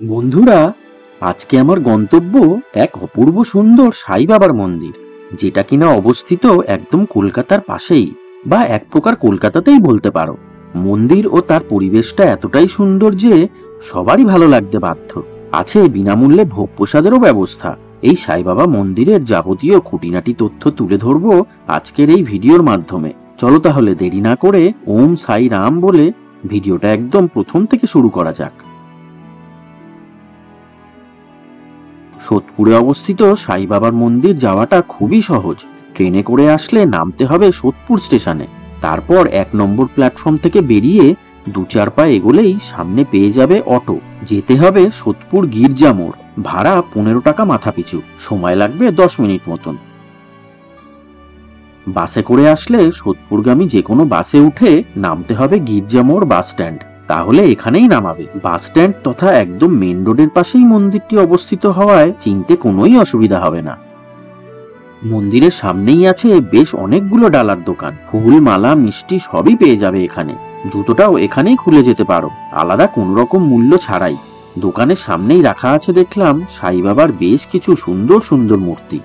বন্ধুরা, আজকে আমার গন্তব্য এক অপূর্ব সুন্দর সাই বাবার মন্দির, যেটা কিনা অবস্থিত একদম কলকাতার পাশেই, বা এক প্রকার কলকাতাতেই বলতে পারো। মন্দির ও তার পরিবেশটা এতটাই সুন্দর যে সবারই ভালো লাগতে বাধ্য। আছে বিনামূল্যে ভোগ প্রসাদেরও ব্যবস্থা। এই সাই বাবা মন্দিরের যাবতীয় খুঁটিনাটি তথ্য তুলে ধরবো আজকের এই ভিডিওর মাধ্যমে। চলো তাহলে দেরি না করে ওম সাই রাম বলে ভিডিওটা একদম প্রথম থেকে শুরু করা যাক। সোদপুরে অবস্থিত সাই বাবার মন্দির যাওয়াটা খুবই সহজ। ট্রেনে করে আসলে নামতে হবে সোদপুর স্টেশনে। তারপর 1 নম্বর প্ল্যাটফর্ম থেকে বেরিয়ে 2-4 পা এগোলেই সামনে পেয়ে যাবে অটো। যেতে হবে সোদপুর গির্জা মোড়। ভাড়া 15 টাকা মাথাপিছু। সময় লাগবে 10 মিনিট মতন। বাসে করে আসলে সোদপুরগামী যে কোনো বাসে উঠে নামতে হবে গির্জা মোড় বাস স্ট্যান্ড। তাহলে এখানেই নামাবে। বাস স্ট্যান্ড তথা একদম মেন রোডের পাশেই মন্দিরটি অবস্থিত হওয়ায় চিনতে কোনোই অসুবিধা হবে না। মন্দিরের সামনেই আছে বেশ অনেকগুলো ডালার দোকান। ফুল, মালা, মিষ্টি সবই পেয়ে যাবে এখানে। জুতোটাও এখানেই খুলে যেতে পারো, আলাদা কোনো রকম মূল্য ছাড়াই। দোকানের সামনেই রাখা আছে দেখলাম সাই বাবার বেশ কিছু সুন্দর সুন্দর মূর্তি।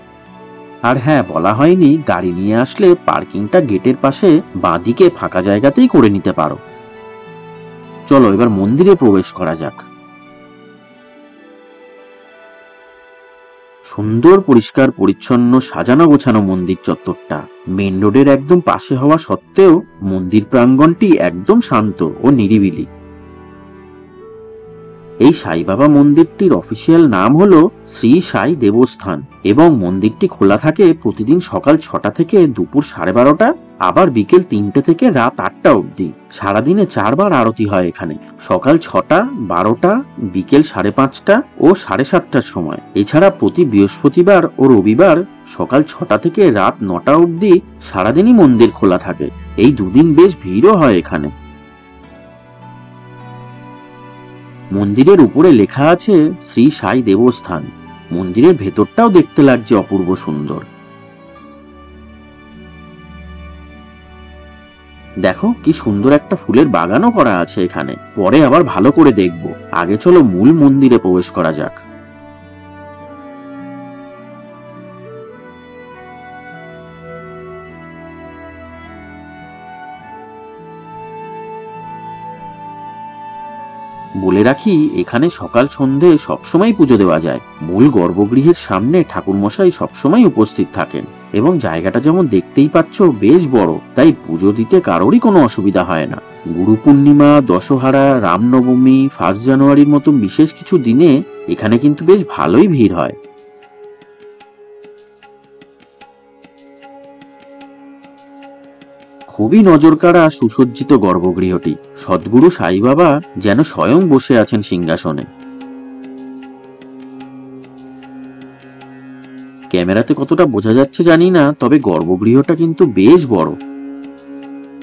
আর হ্যাঁ, বলা হয়নি, গাড়ি নিয়ে আসলে পার্কিংটা গেটের পাশে বাঁদিকে ফাঁকা জায়গাতেই করে নিতে পারো। চলো এবার মন্দিরে প্রবেশ করা যাক। সুন্দর পরিষ্কার পরিচ্ছন্ন সাজানো গোছানো মন্দির চত্বরটা। মেন রোডের একদম পাশে হওয়া সত্ত্বেও মন্দির প্রাঙ্গণটি একদম শান্ত ও নিরিবিলি। এই সাই বাবা মন্দিরটির অফিসিয়াল নাম হলো শ্রী সাই দেবস্থান এবং মন্দিরটি খোলা থাকে প্রতিদিন সকাল 6টা থেকে দুপুর 12:30, আবার বিকেল 3টে থেকে রাত 8টা অবধি। সারাদিনে 4 বার আরতি হয় এখানে, সকাল 6টা, 12টা, বিকেল 5:30টা ও 7:30টার সময়। এছাড়া প্রতি বৃহস্পতিবার ও রবিবার সকাল 6টা থেকে রাত 9টা অবধি সারাদিনই মন্দির খোলা থাকে। এই দুদিন বেশ ভিড়ও হয় এখানে। মন্দিরের উপরে লেখা আছে শ্রী সাই দেবস্থান। মন্দিরের ভেতরটাও দেখতে লাগছে অপূর্ব সুন্দর। দেখো কি সুন্দর একটা ফুলের বাগানও করা আছে এখানে। পরে আবার ভালো করে দেখব। আগে চলো মূল মন্দিরে প্রবেশ করা যাক। বলে রাখি, এখানে সকাল সন্ধে সবসময় পুজো দেওয়া যায়। মূল গর্ভগৃহের সামনে ঠাকুরমশাই সবসময় উপস্থিত থাকেন এবং জায়গাটা যেমন দেখতেই পাচ্ছ বেশ বড়, তাই পুজো দিতে কারোরই কোনো অসুবিধা হয় না। গুরু পূর্ণিমা, দশহারা, রামনবমী, 1 জানুয়ারির মতো বিশেষ কিছু দিনে এখানে কিন্তু বেশ ভালোই ভিড় হয়। খুবই নজরকাড়া সুসজ্জিত গর্ভগৃহটি। সদ্গুরু সাই বাবা যেন স্বয়ং বসে আছেন সিংহাসনে। ক্যামেরাতে কতটা বোঝা যাচ্ছে জানি না, তবে গর্ভগৃহটা কিন্তু বেশ বড়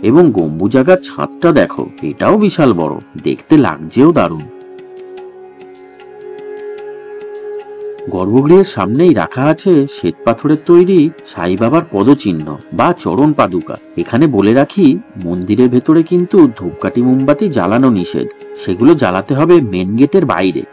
এবং গম্বুজাগার ছাদটা দেখো, এটাও বিশাল বড়, দেখতে লাগছেও দারুণ। গর্ভগৃহের সামনেই রাখা আছে শ্বেত পাথরের তৈরি সাই বাবার পদচিহ্ন বা চরণ পাদুকা। এখানে বলে রাখি, মন্দিরের ভেতরে কিন্তু ধূপকাঠি মোমবাতি জ্বালানো নিষেধ। সেগুলো জ্বালাতে হবে মেন গেটের বাইরে।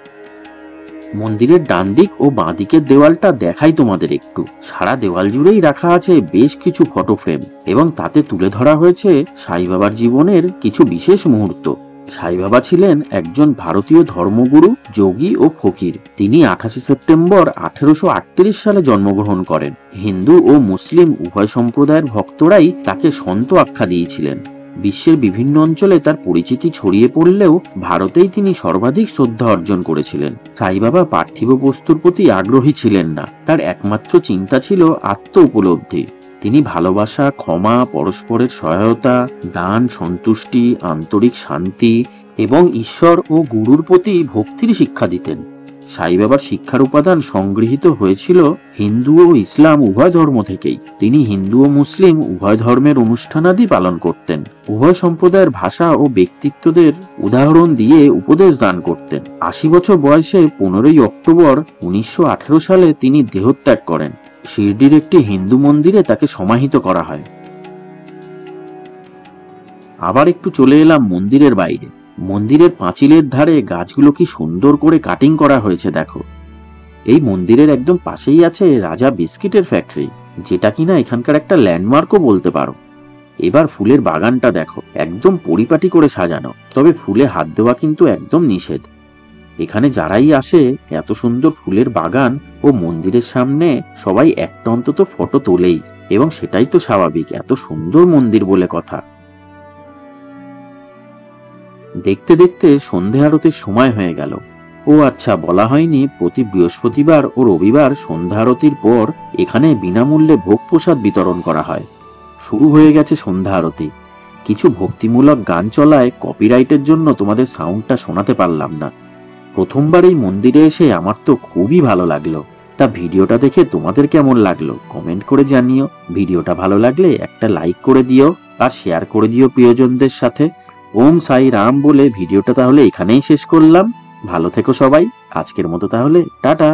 মন্দিরের ডান দিক ও বাঁ দিকের দেওয়ালটা দেখাই তোমাদের একটু। সারা দেওয়াল জুড়েই রাখা আছে বেশ কিছু ফটো ফ্রেম এবং তাতে তুলে ধরা হয়েছে সাই বাবার জীবনের কিছু বিশেষ মুহূর্ত। সাই বাবা ছিলেন একজন ভারতীয় ধর্মগুরু, যোগী ও ফকির। তিনি 28 সেপ্টেম্বর 1838 সালে জন্মগ্রহণ করেন। হিন্দু ও মুসলিম উভয় সম্প্রদায়ের ভক্তরাই তাকে সন্ত আখ্যা দিয়েছিলেন। বিশ্বের বিভিন্ন অঞ্চলে তার পরিচিতি ছড়িয়ে পড়লেও ভারতেই তিনি সর্বাধিক শ্রদ্ধা অর্জন করেছিলেন। সাই বাবা পার্থিব বস্তুর প্রতি আগ্রহী ছিলেন না। তার একমাত্র চিন্তা ছিল আত্ম উপলব্ধি। তিনি ভালোবাসা, ক্ষমা, পরস্পরের সহায়তা, দান, সন্তুষ্টি, আন্তরিক শান্তি এবং ঈশ্বর ও গুরুর প্রতি ভক্তির শিক্ষা দিতেন। সাই বাবার শিক্ষার উপাদান সংগৃহীত হয়েছিল হিন্দু ও ইসলাম উভয় ধর্ম থেকেই। তিনি হিন্দু ও মুসলিম উভয় ধর্মের অনুষ্ঠানাদি পালন করতেন। উভয় সম্প্রদায়ের ভাষা ও ব্যক্তিত্বদের উদাহরণ দিয়ে উপদেশ দান করতেন। 80 বছর বয়সে 15ই অক্টোবর 1918 সালে তিনি দেহত্যাগ করেন। শিরডির একটি হিন্দু মন্দিরে তাকে সমাহিত করা হয়। আবার একটু চলে এলাম মন্দিরের বাইরে। মন্দিরের পাঁচিলের ধারে গাছগুলো কি সুন্দর করে কাটিং করা হয়েছে দেখো। এই মন্দিরের একদম পাশেই আছে রাজা বিস্কিটের ফ্যাক্টরি, যেটা কিনা এখানকার একটা ল্যান্ডমার্কও বলতে পারো। এবার ফুলের বাগানটা দেখো, একদম পরিপাটি করে সাজানো, তবে ফুলে হাত দেওয়া কিন্তু একদম নিষেধ। এখানে যারাই আসে এত সুন্দর ফুলের বাগান ও মন্দিরের সামনে সবাই একটা অন্তত ফটো তোলেই, এবং সেটাই তো স্বাভাবিক, এত সুন্দর মন্দির বলে কথা। দেখতে দেখতে সন্ধে আরতির সময় হয়ে গেল। ও আচ্ছা, বলা হয়নি প্রতি বৃহস্পতিবার ও রবিবার সন্ধ্যা আরতির পর এখানে বিনামূল্যে ভোগ প্রসাদ বিতরণ করা হয়। শুরু হয়ে গেছে সন্ধ্যা আরতি। কিছু ভক্তিমূলক গান চলায় কপিরাইটের জন্য তোমাদের সাউন্ডটা শোনাতে পারলাম না। প্রথমবার এই মন্দিরে এসে আমার তো খুবই ভালো লাগলো। তা ভিডিওটা দেখে তোমাদের কেমন লাগলো কমেন্ট করে জানিও। ভিডিওটা ভালো লাগলে একটা লাইক করে দিও আর শেয়ার করে দিও প্রিয়জনদের সাথে। ওম সাই রাম বলে ভিডিওটা তাহলে এখানেই শেষ করলাম। ভালো থেকো সবাই, আজকের মতো তাহলে টাটা।